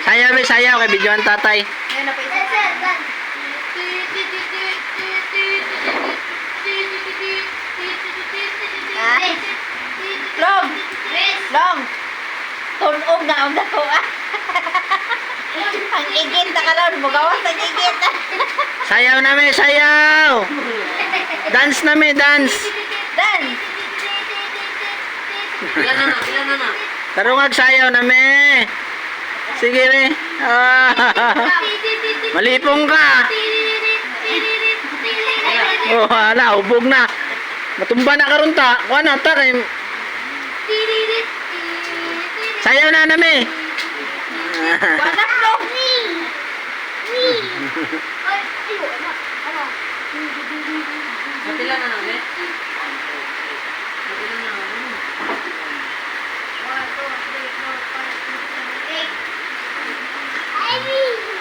Sayaw be, sayaw kay videoan tatay. Ayun na pa isa. Ay. Long. Long. Tunog na ang dako. Ang igit na karon mo gawas ang igit. Sayaw na me, sayaw. Dance na me, dance. Dan. Ilan na. Tarungag sayaw na me. Sige me. Ah, malipong ka. Oh, hala, hubog na. Matumba na karon ta. Kuha na ta kay sayaw na me. Wanak long. Kapila na namin.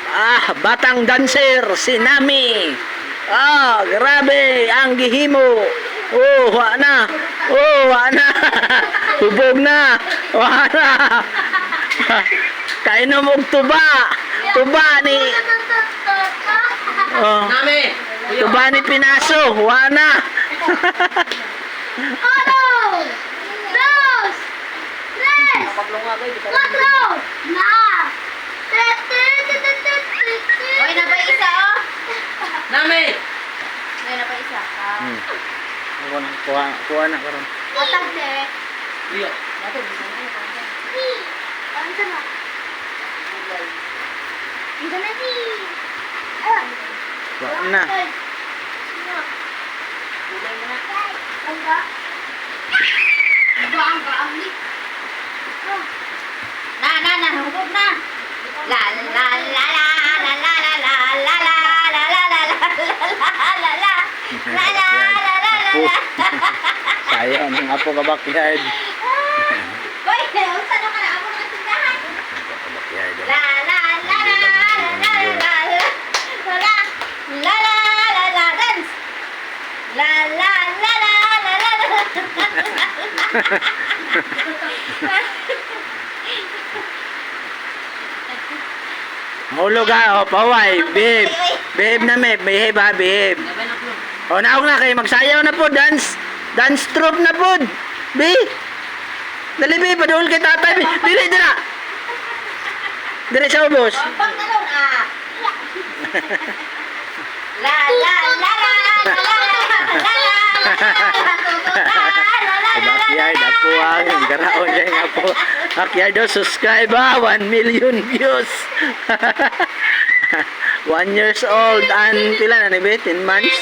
Ah, batang dancer, si Nami. Ah, grabe, ang gihimo. Oh, wa na. Oh, wa na. Hubog na. Wa na. Kainom og tuba. Tuba ni oh, Nami! tuba ni Pinaso. Wa na. Oy, na pa isa oh. Nami! Oy, na pa isa. Ako na, kuha na karon. Watag de. Iyo. Dato bisa na ko. Ano na? Ito na ni. Wa na. Kulay mo na. Ang ba? Ang ni. Na, hubog na. La la la la la la la la la la la la la la Sayaw ng apo ka backyard. Hoy, unsa na ka na ako ng tindahan? Backyard. La la la la la la la la la la dance. La la la la la Mahulog ha, o, paway, babe. Babe na me, behave ha, behave. O, naog na kayo, magsayaw na po, dance. Dance troupe na po. Be. Dali, be, paduhol kay tatay. Dili, dila. Dili sa ubos. Pang talon ah. La la la la la Backyard, apo ang garaon niya yung apo. Backyard daw, subscribe ha, 1 million views. 1 years old and pila na ni be, 10 months.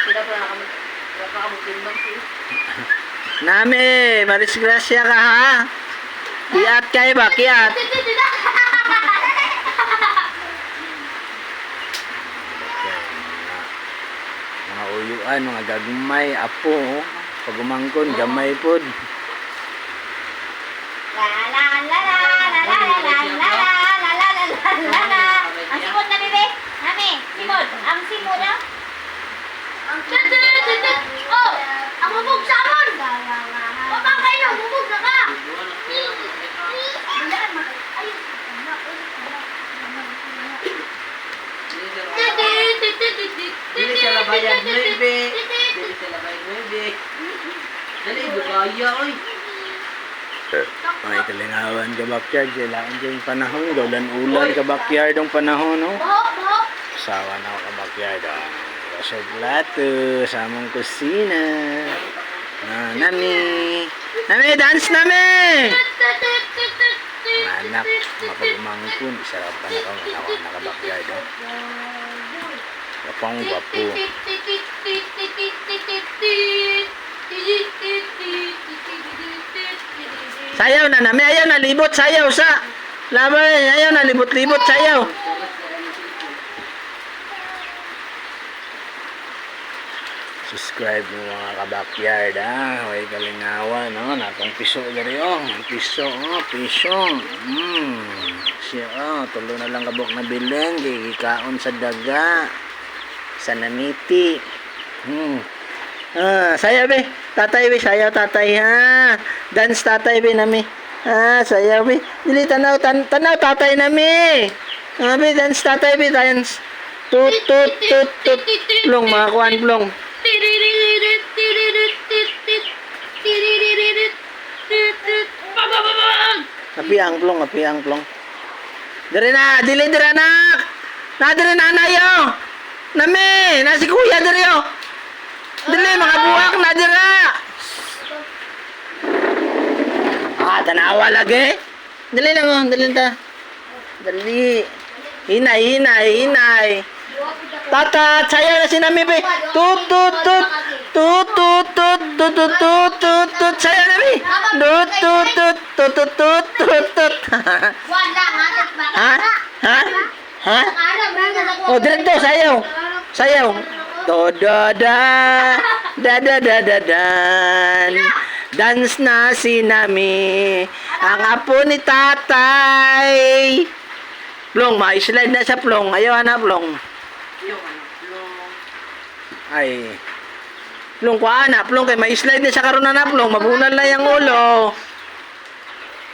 Sila pala nakakamutin siya. Nami, marisgrasya ka ha. Kiat kayo ba, kiat. Mga uyuan, mga gagmay, apo. Pag umangkon, gamay pod. La la la la la la la la la la la la la. Ang simod na bebe. Nami, simod. Ang simod ah. Oh, ang bubog samon. O ba kayo, bubog na ka. Dili siya labayan 9. Dili siya labayan 9. Dali, bugaya oy. Ay, kalingawan ka backyard. Kailangan dyan yung panahon. Gaulan-ulan ka backyard ang panahon, no? Sawa na ako ka backyard. Kasya plato, sa among kusina. Nami. Nami, dance nami! Anak, mapagmangkun. Sarap pa na kang ako naka-backyard, oh. Gapang wapo. Sayaw na nami, ayaw na libot, sayaw sa. Labay, ayaw na libot-libot, sayaw. Subscribe mo mga ka-backyard, ha. Huwag kalingawan, no. Natong piso gari, oh. Piso, oh. Piso. Siya, oh. Tulo na lang kabok na bilin. Kikikaon sa daga. Sa namiti. Sayaw, be. Tatay, be. Sayaw, tatay, ha. Dance, tatay, be, nami. Sayaw bi. Dili tanaw tanaw tatay na mi. Bi dance tatay bi dance. Tut tut tut tut. Plong mga kuan plong. Api ang plong. Dire na, dili dire anak. Na dire na nayo. Nami, na si kuya dire yo. Dili mga buwak na dire. Tanawa lagi. Dali lang oh, dali ta. Dali. Hinay. Tata, saya na si Nami be. Tut tut tut. Tut tut tut tut tut tut tut tut. Saya Nami. Tut tut tut tut tut tut tut tut. Wala, matat ba? Ha? Ha? Oh, diretso sayaw. Sayaw. Do da da. Da da da da dan. Dance na si Nami. Ang apo ni tatay. Plong, ma-slide na sa plong. Ayaw na plong. Yung ano, yung... Ay. Plong ko anak, plong kay ma-slide na sa karon na plong. Mabunal na yung ulo.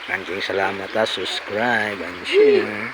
Maraming salamat, subscribe and share.